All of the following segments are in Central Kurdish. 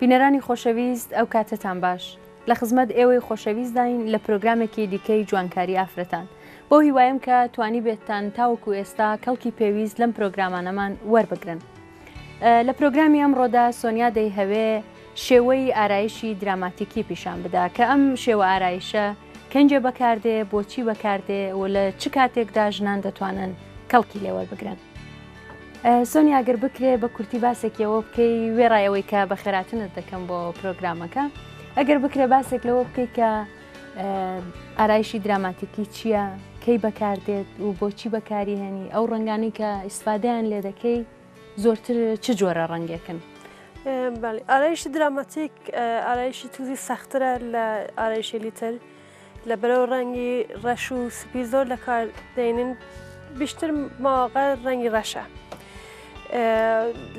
بینەرانی خۆشەویست ئەو کاتتان باش لە خزمەت ئێوەی خۆشەویست داین لە پرۆگرامێکی دیکەی جوانکاری ئافرەتان بۆ هیوایم کە توانی بێتتان تاوەکو ئێستا کەڵکی پێویست لەم پرۆگرامانەمان وەربگرن. لە پرۆگرامی ئەمڕۆدا سۆنیا دەیهەوێ شێوەی ئارایشی دراماتیکی پیشان بدا کە ئەم شێوە ئارایشە کەنجێ بەکاردێ بۆچی بەکاردێ و لە چ کاتێکدا ژنان دەتوانن کەڵکی لێ وەربگرن. سۆنیا ئەگەر بکرێ بە کورتی باسێکەوە بکەی وێڕایەوەی کە بە خێراتنت دەکەم بۆ پرۆگرامەکە ئەگەر بکرێ باسێک لەوە بکەی کە ئارایشی دراماتیکی چییە کەی بەکاردێت و بۆچی بەکاری هێنی ئەو ڕنگانی کە ئیسفادەیان لێ دەکەی زۆرتر چ جۆرە ڕەنگێکن؟ ئارایشی دراماتیک ئارایشی تووزی سەختترە لە ئارایشی لیتر لە بەرەو ڕەنگی ڕەش و سپی زۆر لە کار دێنن بیشتر ماوەقە ڕەنگی ڕەشە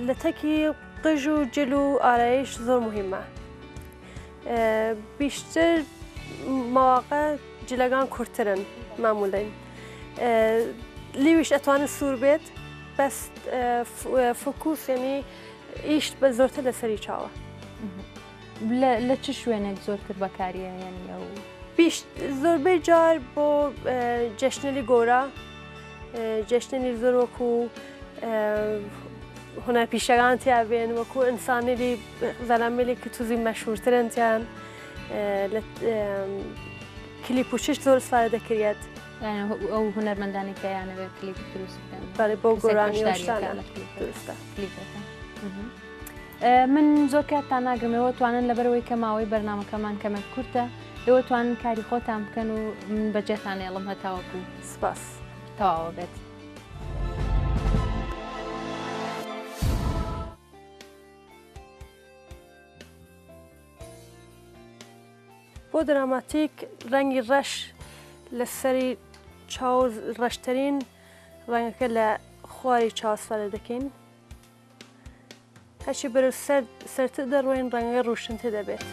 لە تەکی قژ و جل و ئارایش زۆر مهمە بیشتر ماوەقە جلەکان کورتترن مامولەن لیویش ئەتوانێت سوور بێت بەس فۆکوس یعنی ئیشت بە زۆرتر لەسەری چاوە. لە چ شوێنێک زۆرتر بەکاریە یعنی ئەو زۆربەی جار بۆ جەشنێلی گۆرە جەشنێلی زۆر وەکو هونەرپیشەکان تیا بێن وەکو ئینسانێلی زەلامێلێکی تووزی مەشهورترن کلیپ و چشت زۆر استفادە دەکرێت ئەو هونەرمەندانی کە یانەوێت کلیپ دروست بکەن بۆ گۆڕانی دروستە. من زۆر کاتتان ناگرمەوە توانن لەبەرەوەی کە ماوەی بەرنامەکەمان کەمە کورتە ئێوە توانن کاری خۆتان بکەن و من بەجێتان هێڵم هەتاوەکو سپاس تەواوە بێت. بۆ دراماتیک ڕەنگی ڕەش لەسەری چاو ڕەشترین ڕەنگەکە لە خواری چاوەسفەرە دەکەین هەرچی بەرەو سەرتر دەڕۆین ڕەنگەکە ڕوشنتر دەبێت.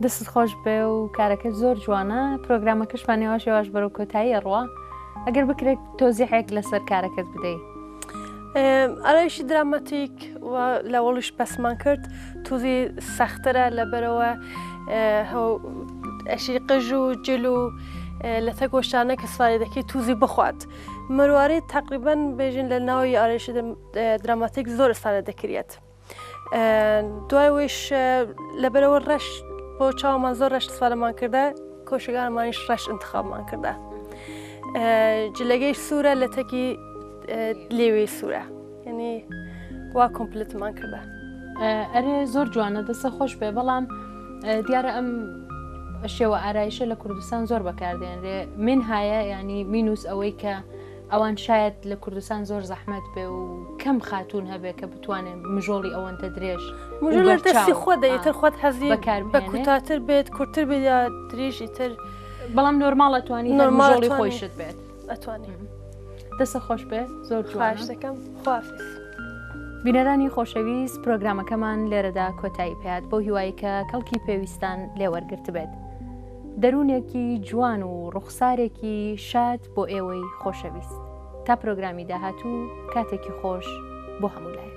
دەستت خۆش بێ و کارەکە زۆر جوانە. پرۆگرامەکەشمان نێوە شێواش بەرەو کۆتایی ڕوا. ئەگەر بکرێت تۆزیحێک لەسەر کارەکەت بدەیت. ئارایشی دراماتیک لە وەڵیش بەسمان کرد تووزی سەختترە لەبەرەوە ئەشی قژ و جل و لە تەگۆشتانە کە سواری دەکەی تووزی بخوات. مروارەی تقریبان بێژین لە ناوی ئارایشی دراماتیک زۆر ئێستاە دەکرێت. دوای وێش لەبەرەوە ڕەش بۆ چاومان زۆر ڕەش سوالەمان کردە، کۆشەکانمانیش ڕەش انتخابمان کردە. جلەگەی سوورە لە تەکی لێوێی سوورە، یعنی وا کۆمپلتمان کردە. ئەرێ زۆر جوانە، دەستە خۆش بێ، بەڵام دیارە ئەم شێوە ئارایشە لە کوردستان زۆر بەکاردێنرێ. من هایە ینی مینوس ئەوەی کە ئەوان شاید لە کوردستان زۆر زەحمەت بێ و کەم خاتون هەبێ کە بتوانێت مژۆڵی ئەوەندە درێژ مژۆڵ دەستی خۆ دەیتر خۆت حەزی بە کوتاتر بێت، کورتتر بێت یا درێژی تر، بەڵام نۆرماڵ ئەتوانی مژۆڵی خۆیشت بێت. ئەتوانی. دەستە خۆش بێ، زۆر جوان دەکەم. خوافیز. بینەرانی خۆشەویست، پرۆگرامەکەمان لێرەدا کۆتایی پێات بۆ هیوایی کە کەڵکی پێویستان لێوەرگرت بێت. دەروونێکی جوان و ڕوخسارێکی شاد بۆ ئێوەی خۆشەویست. تا پرۆگرامی داهاتوو، کاتێکی خۆش بۆ هەموو لایە.